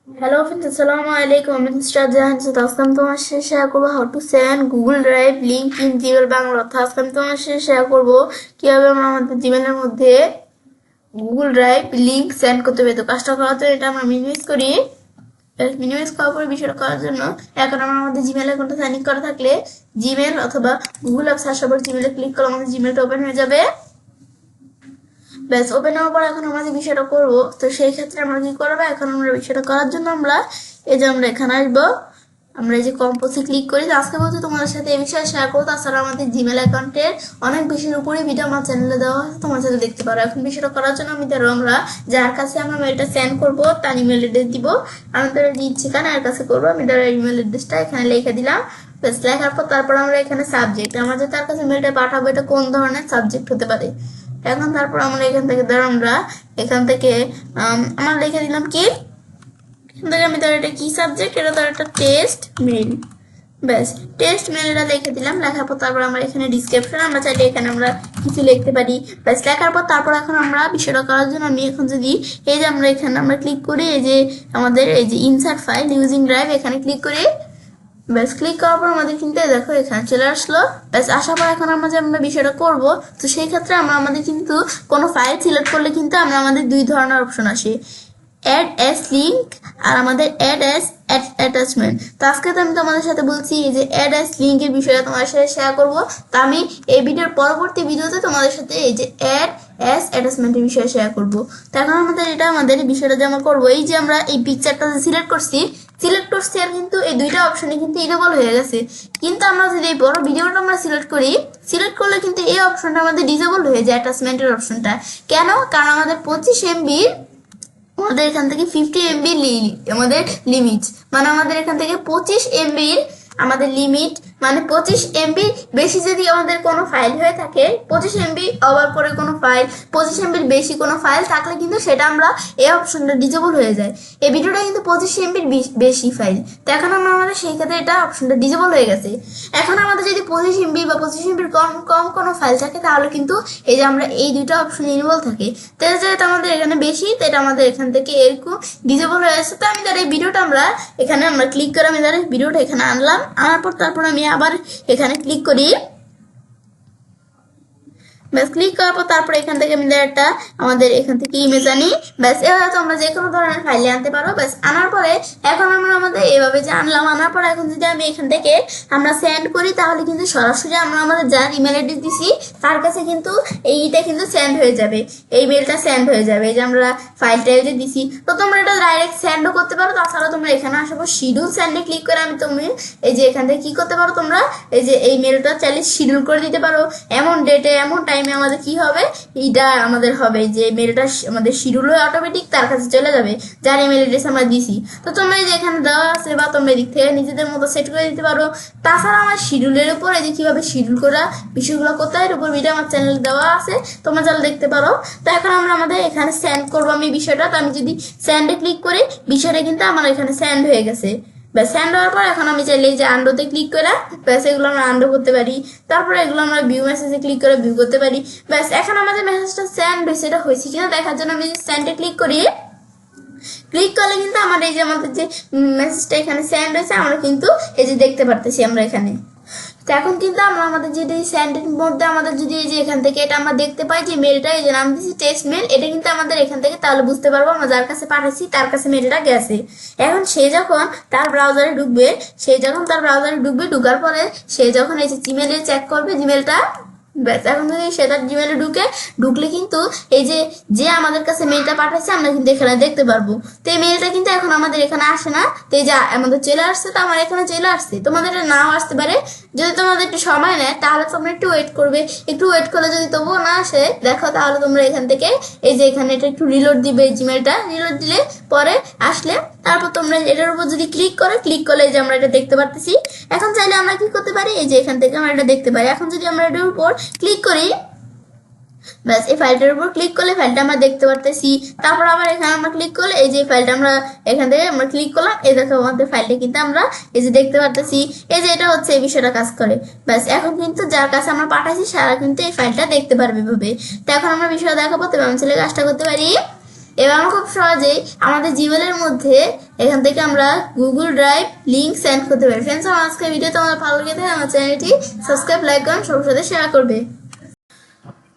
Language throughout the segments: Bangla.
Hello friends, Assalamu alaikum. I'm Mr. Jahan. So আজকে আমি তোমার সাথে শেয়ার করবো how to send Google Drive link in Gmail Bangla. আজকে আমি তোমার সাথে শেয়ার করবো কিভাবে আমরা আমাদের জিমেলের মধ্যে Google Drive লিংক সেন্ড করতে হবে। তো কাজটা করার জন্য এটা আমরা মিনিমাইজ করি। মিনিমাইজ করার পরে বিষয়টা করার জন্য এখন আমরা আমাদের জিমেল অ্যাকাউন্টে সাইন ইন করা থাকলে জিমেল অথবা গুগল অ্যাপ সার্চ করে জিমেলে ক্লিক করলে আমাদের জিমেলটা ওপেন হয়ে যাবে। ব্যাস ওপেন হওয়ার পর এখন আমরা যে বিষয়টা করবো, তো সেই ক্ষেত্রে আমরা কি করবো, এখন আমরা বিষয়টা করার জন্য আমরা এই যে আমরা এখানে আসবো, আমরা এই যে কম্পোজে ক্লিক করি। আজকে বলতে তোমাদের সাথে এই বিষয়ে শেয়ার করবো। তাছাড়া আমাদের জিমেল অ্যাকাউন্টের অনেক বিষয়ের উপরে ভিডিও আমার চ্যানেলে দেওয়া আছে, তোমার সাথে দেখতে পারো। এখন বিষয়টা করার জন্য আমি ধরো আমরা যার কাছে আমরা মেলটা সেন্ড করবো তার ইমেল অ্যাড্রেস দিব। আমি ধরো দিচ্ছি কারণ এর কাছে করবো, আমি ধরো ইমেল অ্যাড্রেসটা এখানে লিখে দিলাম। ব্যাস লেখার পর তারপর আমরা এখানে সাবজেক্ট, আমরা যে তার কাছে মেলটা পাঠাবো এটা কোন ধরনের সাবজেক্ট হতে পারে। এখন তারপর আমরা এখান থেকে ধরো আমরা এখান থেকে আমরা লিখে দিলাম কি, এখান থেকে আমি ধরো এটা কি সাবজেক্ট, এটা ধরো একটা টেস্ট মেল। ব্যাস টেস্ট মেল এটা লিখে দিলাম। লেখার পর তারপর আমরা এখানে ডিসক্রিপশন আমরা চাইলে এখানে আমরা কিছু লিখতে পারি। ব্যাস লেখার পর তারপর এখন আমরা বিষয়টা করার জন্য আমি এখন যদি এই যে আমরা এখানে আমরা ক্লিক করি, এই যে আমাদের এই যে ইনসার্ট ফাইল ইউজিং ড্রাইভ এখানে ক্লিক করি। ব্যাস ক্লিক করার পর আমাদের কিন্তু দেখো এখানে চলে আসলো। ব্যাস আসার পর এখন আমরা যে আমরা বিষয়টা করব, তো সেই ক্ষেত্রে আমরা আমাদের কিন্তু কোনো ফাইল সিলেক্ট করলে কিন্তু আমরা আমাদের দুই ধরনের অপশন আসে, অ্যাড অ্যাজ লিঙ্ক আর আমাদের অ্যাড অ্যাজ অ্যাটাচমেন্ট। তো আজকে তো আমি তোমাদের সাথে বলছি এই যে অ্যাড অ্যাজ লিঙ্কের বিষয়ে তোমাদের সাথে শেয়ার করব। তো আমি এই ভিডিওর পরবর্তী ভিডিওতে তোমাদের সাথে এই যে অ্যাড অ্যাজ অ্যাটাচমেন্টের বিষয়ে শেয়ার করব। তো এখন আমাদের বিষয়টা জমা করব। এই যে আমরা এই পিকচারটা সিলেক্ট করছি আর কিন্তু এই দুইটা অপশনে কিন্তু ইনেবল হয়ে গেছে। কিন্তু আমরা যদি এই বড় ভিডিওটা আমরা সিলেক্ট করলে কিন্তু এই অপশনটা আমাদের ডিসেবল হয়ে যায়, অ্যাটাচমেন্টের অপশনটা। কেন? কারণ আমাদের 25 MB আমাদের এখান থেকে 50 MB আমাদের লিমিট, মানে আমাদের এখান থেকে 25 MB আমাদের লিমিট, মানে 25 MB বেশি যদি আমাদের কোনো ফাইল হয়ে থাকে, 25 MB ওভার করে কোনো ফাইল, 25 MB বেশি কোনো ফাইল থাকলে কিন্তু সেটা আমরা এই অপশনটা ডিজেবল হয়ে যায়। এই ভিডিওটা কিন্তু 25 MB বেশি ফাইল, তো এখন আমাদের সেই ক্ষেত্রে এটা অপশনটা ডিজেবল হয়ে গেছে। এখন আমাদের যদি 25 MB বা 25 MB কম কম কোনো ফাইল থাকে তাহলে কিন্তু এই যে আমরা এই দুইটা অপশন ইনেবল থাকে। তো যেহেতু আমাদের এখানে বেশি, তো এটা আমাদের এখান থেকে এরকম ডিজেবল হয়ে আসছে। তো আমি তার এই ভিডিওটা আমরা এখানে আমরা ক্লিক করে আমি তার ভিডিওটা এখানে আনলাম, আনার পর তারপর আমি আবার এখানে ক্লিক করি। ব্যাস ক্লিক করার পর তারপর এখান থেকে আমি একটা আমাদের এখান থেকে ইমেজ আনি। ব্যাস এভাবে তো আমরা যে কোনো ধরনের ফাইলে আনতে পারো। ব্যাস আনার পরে এখন আমরা আমাদের এভাবে যে আনলাম, আনার পরে এখন যদি আমি এখান থেকে আমরা সেন্ড করি তাহলে কিন্তু সরাসরি আমরা আমাদের যার ইমেল অ্যাড্রেস দিছি তার কাছে কিন্তু এইটা কিন্তু সেন্ড হয়ে যাবে, এই মেলটা সেন্ড হয়ে যাবে। এই যে আমরা ফাইলটা যে দিছি, তো তোমরা এটা ডাইরেক্ট সেন্ডও করতে পারো। তাছাড়া তোমরা এখানে আসাবো শিডিউল সেন্ডে ক্লিক করে আমি তুমি এই যে এখান থেকে কি করতে পারো, তোমরা এই যে এই মেলটা চাইলে শিডিউল করে দিতে পারো। এমন ডেটে এমন টাইমে আমাদের কি হবে, এইটা আমাদের হবে যে মেলটা আমাদের শিডিউল হয়ে অটোমেটিক তার কাছে চলে যাবে যার ইমেল অ্যাড্রেস আমরা দিছি। তো তোমরা এই যে এখানে দেওয়া আছে বা তোমরা এদিক থেকে নিজেদের মতো সেট করে দিতে পারো। তাছাড়া আমার শিডিউলের উপর এই যে কিভাবে শিডিউল করা বিষয়গুলো করতে হয় এর উপর ভিডিও আমার চ্যানেলে দেওয়া আছে, তোমরা চাইলে দেখতে পারো। তো এখন আমরা আমাদের এখানে সেন্ড করবো আমি বিষয়টা। তো আমি যদি সেন্ডে ক্লিক করি বিষয়টা কিন্তু আমার এখানে সেন্ড হয়ে গেছে। ব্যাস সেন্ড হওয়ার পর এখন আমি চাইলে এই যে আন্ডোতে ক্লিক করে ব্যাস এগুলো আমরা আন্ডো করতে পারি। তারপরে এগুলো আমরা ভিউ মেসেজে ক্লিক করে ভিউ করতে পারি। ব্যাস এখন আমাদের মেসেজটা সেন্ড হয়েছে, এটা হয়েছে কিনা দেখার জন্য আমি সেন্ডে ক্লিক করি। ক্লিক করলে কিন্তু আমার এই যে আমাদের যে মেসেজটা এখানে সেন্ড হয়েছে আমরা কিন্তু এই যে দেখতে পারতেছি আমরা এখানে। তো এখন কিন্তু আমরা আমাদের যদি স্যান্ডের মধ্যে আমাদের যদি এই যে এখান থেকে এটা আমরা দেখতে পাই যে মেলটা এই যে নাম দিচ্ছি টেস্ট মেল, এটা কিন্তু আমাদের এখান থেকে তাহলে বুঝতে পারবো আমরা যার কাছে পাঠাইছি তার কাছে মেলটা গেছে। এখন সে যখন তার ব্রাউজারে ঢুকবে, ঢুকার পরে সে যখন এই যে জিমেলে চেক করবে জিমেলটা, ব্যাস এখন যদি সে তার জিমেলে ঢুকলে কিন্তু এই যে যে আমাদের কাছে মেলটা পাঠাচ্ছে আমরা কিন্তু এখানে দেখতে পারবো। তো এই মেলটা কিন্তু এখন আমাদের এখানে আসে না, তো এই যে আমাদের চলে আসছে, তো আমার এখানে চলে আসছে। তোমাদের এটা নাও আসতে পারে, যদি তোমাদের একটু সময় নেয় তাহলে তোমরা একটু ওয়েট করবে। একটু ওয়েট করলে যদি তবুও না আসে দেখো, তাহলে তোমরা এখান থেকে এই যে এখানে এটা একটু রিলোড দিবে, জিমেলটা রিলোড দিলে পরে আসলে তারপর তোমরা এটার উপর যদি ক্লিক করলে এই যে আমরা এটা দেখতে পারতেছি। এখন চাইলে আমরা কি করতে পারি, এই যে এখান থেকে আমরা এটা দেখতে পারি। এখন যদি আমরা এটার উপর ক্লিক করি, ব্যাস এই ফাইলটার উপর ক্লিক করলে ফাইলটা আমরা দেখতে পারতেছি। তারপর আবার এখানে আমরা ক্লিক করলে এই যে ফাইলটা আমরা এখান থেকে আমরা ক্লিক করলাম, এই দেখো আমাদের ফাইলটা কিন্তু আমরা এই যে দেখতে পারতেছি। এই যে এটা হচ্ছে এই বিষয়টা কাজ করে। ব্যাস এখন কিন্তু যার কাছে আমরা পাঠাইছি সারা কিন্তু এই ফাইলটা দেখতে পারবে এভাবে। তো এখন আমরা বিষয়টা দেখাবো, তবে আমি ছেলে কাজটা করতে পারি। এবার আমরা খুব সহজেই আমাদের জিমেলের মধ্যে এখান থেকে আমরা গুগল ড্রাইভ লিংক সেন্ড করতে পারি। ফ্রেন্ডস, আমার আজকের ভিডিও তোমাদের ভালো লেগে থাকে আমার চ্যানেলটি সাবস্ক্রাইব, লাইক করুন, সবার সাথে শেয়ার করবে।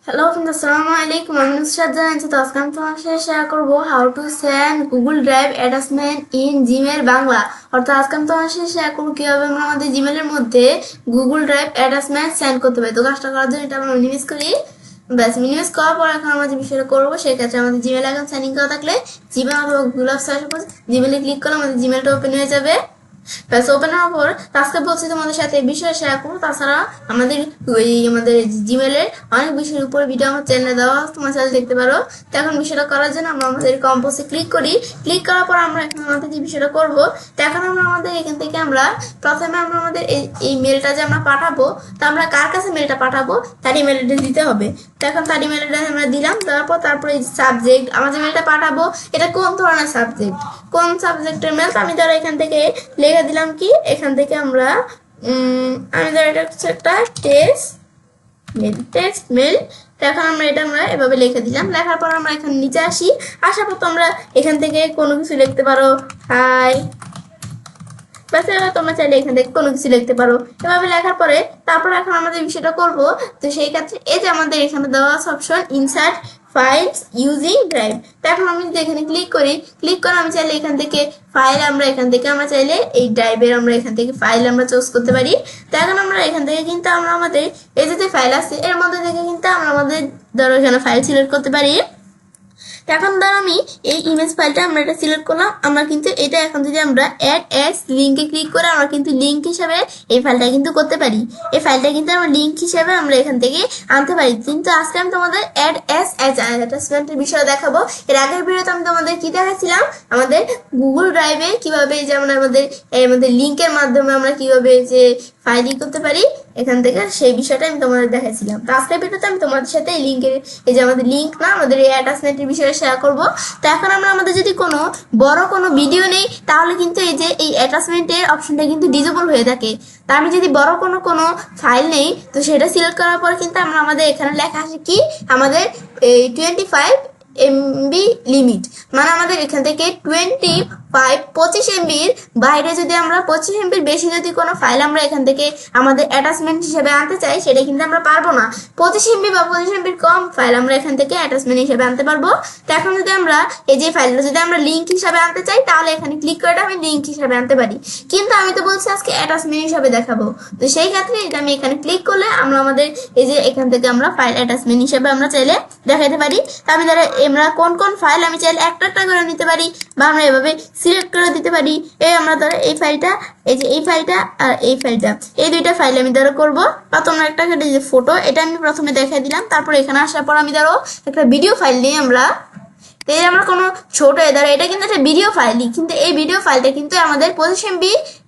হ্যালো ফ্রেন্ডস, আসসালামু আলাইকুম। আমি নুসরাত জানাচ্ছি। তো আজকে আমি তোমার সাথে শেয়ার করবো how to send Google drive attachment in Gmail Bangla. অর্থাৎ আজকে আমি তোমার সাথে শেয়ার করবো কিভাবে আমরা আমাদের জিমেলের মধ্যে গুগল ড্রাইভ অ্যাটাচমেন্ট সেন্ড করতে পারি। তো কাজটা করার জন্য এটা আমরা মিনিমাইজ করি। ব্যাস, মিনিমাইজ করার পর এখন আমরা যে বিষয়টা করবো সেক্ষেত্রে আমাদের জিমেল অ্যাকাউন্ট সাইন ইন করা থাকলে জিমেল অথবা গুগল অ্যাপস সাপোজ জিমেলে ক্লিক করলে আমাদের জিমেলটা ওপেন হয়ে যাবে। ব্যাস, ওপেন হওয়ার পর আজকে বলছি তোমাদের সাথে এই বিষয়ে শেয়ার করবো। তাছাড়া আমাদের জিমেলের অনেক বিষয়ের উপর ভিডিও আমার চ্যানেলে দেওয়া, তোমার চ্যানেল দেখতে পারো। তো এখন বিষয়টা করার জন্য আমরা আমাদের কম্পোজে ক্লিক করি। ক্লিক করার পর আমরা এখন আমাদের যে বিষয়টা করবো, তো এখন আমরা আমাদের এখান থেকে আমরা প্রথমে আমরা আমাদের এই মেলটা যে আমরা পাঠাবো, তো আমরা কার কাছে মেলটা পাঠাবো তার ইমেল অ্যাড্রেস দিতে হবে। তো এখন তার ইমেল অ্যাড্রেস আমরা দিলাম, দেওয়ার পর তারপরে সাবজেক্ট, আমরা যে মেলটা পাঠাবো এটা কোন ধরনের সাবজেক্ট, কোন সাবজেক্টের মেল, তো আমি ধরো এখান থেকে লেখা দিলাম কি, এখান থেকে আমরা আমি ধরো এটা হচ্ছে একটা টেক্সট মেল। তো এখন আমরা এটা এভাবে লিখে দিলাম। লেখার পর আমরা এখানে নিচে আসার পর তোমরা এখান থেকে কোনো কিছু লিখতে পারো, হাই, ব্যাস। এবার তোমরা চাইলে এখান থেকে কোনো কিছু লিখতে পারো। এভাবে লেখার পরে তারপর এখন আমাদের বিষয়টা করবো। তো সেই ক্ষেত্রে এই যে আমাদের এখানে দেওয়া আছে option insert files using drive. তো এখন আমি যদি এখানে ক্লিক করি, ক্লিক করে আমি চাইলে এখান থেকে ফাইল আমরা চাইলে এই ড্রাইভের আমরা এখান থেকে ফাইল আমরা চুজ করতে পারি। তো এখন আমরা এখান থেকে কিন্তু আমরা আমাদের এই যে ফাইল আছে এর মধ্যে থেকে কিন্তু আমরা আমাদের ধরো এখানে ফাইল সিলেক্ট করতে পারি। এখন ধর আমি এই ইমেজ ফাইলটা আমরা এটা সিলেক্ট করলাম, আমরা কিন্তু এটা এখন যদি আমরা অ্যাড অ্যাজ লিঙ্কে ক্লিক করে আমরা কিন্তু লিঙ্ক হিসাবে এই ফাইলটা কিন্তু করতে পারি। এই ফাইলটা কিন্তু আমরা লিঙ্ক হিসাবে আমরা এখান থেকে আনতে পারি। কিন্তু আজকে আমি তোমাদের অ্যাড অ্যাজ অ্যাটাচমেন্টের বিষয়ে দেখাবো। এর আগের ভিডিওতে আমি তোমাদের কি দেখাচ্ছিলাম, আমাদের গুগল ড্রাইভে কিভাবে যেমন আমাদের লিঙ্কের মাধ্যমে আমরা কিভাবে যে ফাইল করতে পারি এখান থেকে, সেই বিষয়টা আমি তোমাদের দেখাচ্ছিলাম। তো আজকের ভিডিওতে আমি তোমাদের সাথে এই লিঙ্কের এই যে আমাদের লিঙ্ক না আমাদের এই অ্যাটাচমেন্টের বিষয়ে শেয়ার করবো। তো এখন আমরা আমাদের যদি কোনো বড় কোনো ভিডিও নেই তাহলে কিন্তু এই যে এই অ্যাটাচমেন্টের অপশনটা কিন্তু ডিজেবল হয়ে থাকে। তা আমি যদি বড় কোনো ফাইল নেই তো সেটা সিলেক্ট করার পর কিন্তু আমরা আমাদের এখানে লেখা আসে কি আমাদের এই 25 MB লিমিট, মানে আমাদের এখান থেকে 25 MBর বাইরে যদি আমরা 25 MBর বেশি যদি কোনো ফাইল আমরা এখান থেকে আমাদের অ্যাটাচমেন্ট হিসেবে আনতে চাই সেটা কিন্তু আমরা পারবো না। 25 MB বা 25 MBর কম ফাইল আমরা এখান থেকে অ্যাটাচমেন্ট হিসেবে আনতে পারবো। তো এখন যদি আমরা এই যে ফাইলটা যদি আমরা লিঙ্ক হিসাবে আনতে চাই তাহলে এখানে ক্লিক করে আমি লিঙ্ক হিসাবে আনতে পারি। কিন্তু আমি তো বলছি আজকে অ্যাটাচমেন্ট হিসাবে দেখাবো। তো সেই ক্ষেত্রে এটা আমি এখানে ক্লিক করলে আমরা আমাদের এই যে এখান থেকে আমরা ফাইল অ্যাটাচমেন্ট হিসাবে আমরা চাইলে দেখাতে পারি। তো আমি ধরো আমরা কোন ফাইল আমি চাইলে একটা করে নিতে পারি বা আমরা এভাবে সিলেক্ট করে দিতে পারি। এই আমরা ধরো এই ফাইলটা, এই যে এই ফাইলটা আর এই ফাইলটা, এই দুইটা ফাইল আমি ধরো করবো। বা তোমরা একটা যে ফটো এটা আমি প্রথমে দেখাই দিলাম, তারপর এখানে আসার পর আমি ধরো একটা ভিডিও ফাইল নিয়ে আমরা আমরা কোনো ছোট ধরো এটা কিন্তু একটা ভিডিও ফাইলই, কিন্তু এই ভিডিও ফাইলটা কিন্তু আমাদের 25 MB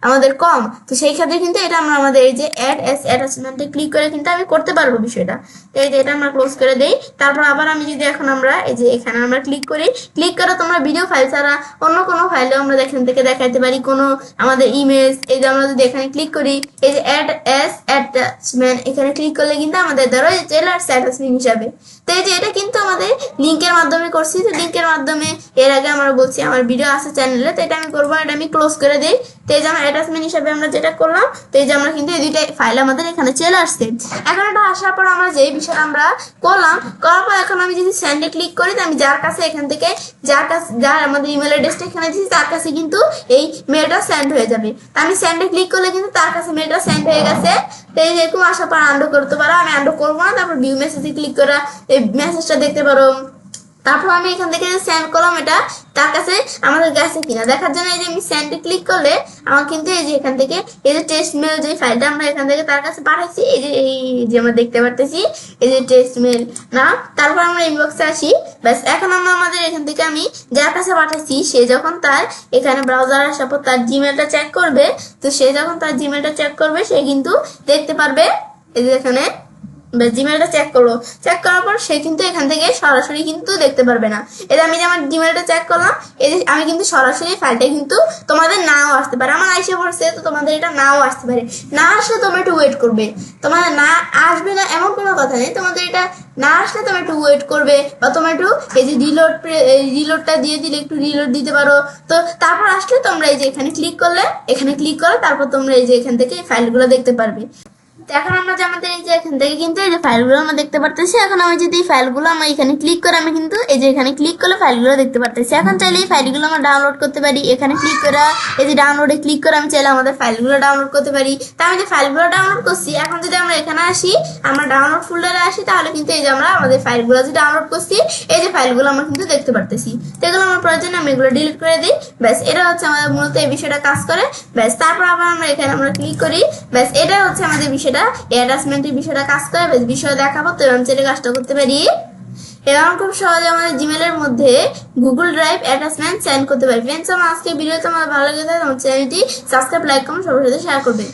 আমাদের কম। তো সেই ক্ষেত্রে কিন্তু এটা আমরা আমাদের এই যে অ্যাড অ্যাজ অ্যাটাচমেন্টে ক্লিক করে কিন্তু আমি করতে পারবো বিষয়টা। তো এই যে এটা আমরা ক্লোজ করে দেই। তারপর আবার আমি যদি এখন আমরা এই যে এখানে আমরা ক্লিক করি, ক্লিক করে তোমরা ভিডিও ফাইল ছাড়া অন্য কোনো ফাইলেও আমরা এখান থেকে দেখাতে পারি কোনো আমাদের ইমেজ। এই যে আমরা যদি এখানে ক্লিক করি এই যে অ্যাড অ্যাজ অ্যাটাচমেন্ট এখানে ক্লিক করলে কিন্তু আমাদের ধরো চলে আসছে অ্যাটাচমেন্ট হিসাবে। তো এই যে এটা কিন্তু আমাদের লিঙ্কের মাধ্যমে করছি। তো লিঙ্কের মাধ্যমে এর আগে আমরা বলছি আমার ভিডিও আছে চ্যানেলে, তো এটা আমি করবো, এটা আমি ক্লোজ করে দিই। তো এই যে আমার অ্যাটাচমেন্ট হিসাবে আমরা যেটা করলাম, তো এই যে আমরা কিন্তু এই দুইটা ফাইল আমাদের এখানে চলে আসছে। এখন এটা আসার পর আমরা যে বিষয়টা আমরা করলাম, করার পর এখন আমি যদি সেন্ডে ক্লিক করি তো আমি যার কাছে এখান থেকে যার আমাদের ইমেল অ্যাড্রেসটা এখানে দিচ্ছি তার কাছে কিন্তু এই মেলটা সেন্ড হয়ে যাবে। তো আমি সেন্ডে ক্লিক করলে কিন্তু তার কাছে মেলটা সেন্ড হয়ে গেছে। তো এই যেরকম আসার পর আন্ডু করতে পারো, আমি আন্ডু করবো না। তারপর ভিউ মেসেজে ক্লিক করে এই মেসেজটা দেখতে পারো। তারপর আমি এখান থেকে সেন্ড করলাম, এটা তার কাছে আমাদের গেছে কিনা দেখার জন্য এই যে আমি সেন্ডে ক্লিক করলে আমার কিন্তু এই যে এখান থেকে এই যে টেক্সট মেল যে ফাইলটা আমরা এখান থেকে তার কাছে পাঠাইছি, এই যে আমরা দেখতে পারতেছি এই যে টেক্সট মেল না। তারপর আমরা ইনবক্সে আসি। ব্যাস, এখন আমরা আমাদের এখান থেকে আমি যার কাছে পাঠাইছি সে যখন তার এখানে ব্রাউজার আসার পর তার জিমেলটা চেক করবে, তো সে যখন তার জিমেলটা চেক করবে সে কিন্তু দেখতে পারবে এই যে এখানে জিমেলটা চেক করলো, চেক করার পর সে কিন্তু এখান থেকে সরাসরি কিন্তু দেখতে পারবে না। এই যে আমি যে আমার জিমেলটা চেক করলাম, এই যে আমি কিন্তু সরাসরি ফাইলটা কিন্তু তোমাদের নাও আসতে পারে, আমার আইসে পড়ছে, তো তোমাদের এটা নাও আসতে পারে। না আসলে তোমরা একটু ওয়েট করবে, তোমাদের না আসবে না এমন কোনো কথা নেই, তোমাদের এটা না আসলে তোমরা একটু ওয়েট করবে, বা তোমরা একটু এই যে রিলোডটা দিয়ে দিলে একটু রিলোড দিতে পারো। তো তারপর আসলে তোমরা এই যে এখানে ক্লিক করলে, এখানে ক্লিক করো, তারপর তোমরা এই যে এখান থেকে ফাইলগুলো দেখতে পারবে। তো এখন আমরা যে আমাদের এই যে এখান থেকে কিন্তু এই যে ফাইলগুলো আমরা দেখতে পারতেছি। এখন আমি যদি এই ফাইলগুলো আমরা এখানে ক্লিক করে আমি কিন্তু এই যে এখানে ক্লিক করলে ফাইলগুলো দেখতে পারতেছি। এখন চাইলে এই ফাইলগুলো আমরা ডাউনলোড করতে পারি, এখানে ক্লিক করে এই যে ডাউনলোডে ক্লিক করে আমি চাইলে আমাদের ফাইলগুলো ডাউনলোড করতে পারি। তা আমি যে ফাইলগুলো ডাউনলোড করছি, এখন যদি আমরা এখানে আসি, আমরা ডাউনলোড ফোল্ডারে আসি, তাহলে কিন্তু এই যে আমরা আমাদের ফাইলগুলো যে ডাউনলোড করছি, এই যে ফাইলগুলো আমরা কিন্তু দেখতে পারতেছি। তো এগুলো আমার প্রয়োজন, আমি এগুলো ডিলিট করে দিই। ব্যাস, এটা হচ্ছে আমাদের মূলত এই বিষয়টা কাজ করে। ব্যাস, তারপর আবার আমরা এখানে আমরা ক্লিক করি। ব্যাস, এটা হচ্ছে আমাদের বিষয়টা, অ্যাটাচমেন্টের বিষয়টা কাজ করে। বেশ, বিষয় দেখাবো, তো আমি চাইলে কাজটা করতে পারি। এরকম খুব সহজে আমাদের জিমেলের মধ্যে গুগল ড্রাইভ অ্যাটাচমেন্ট সেন্ড করতে পারি। ফ্রেন্ডস, আমার আজকে ভিডিও তোমার ভালো লেগে থাকে, আমার চ্যানেলটি সাবস্ক্রাইব, লাইক, কমেন্ট সবার সাথে শেয়ার করবে।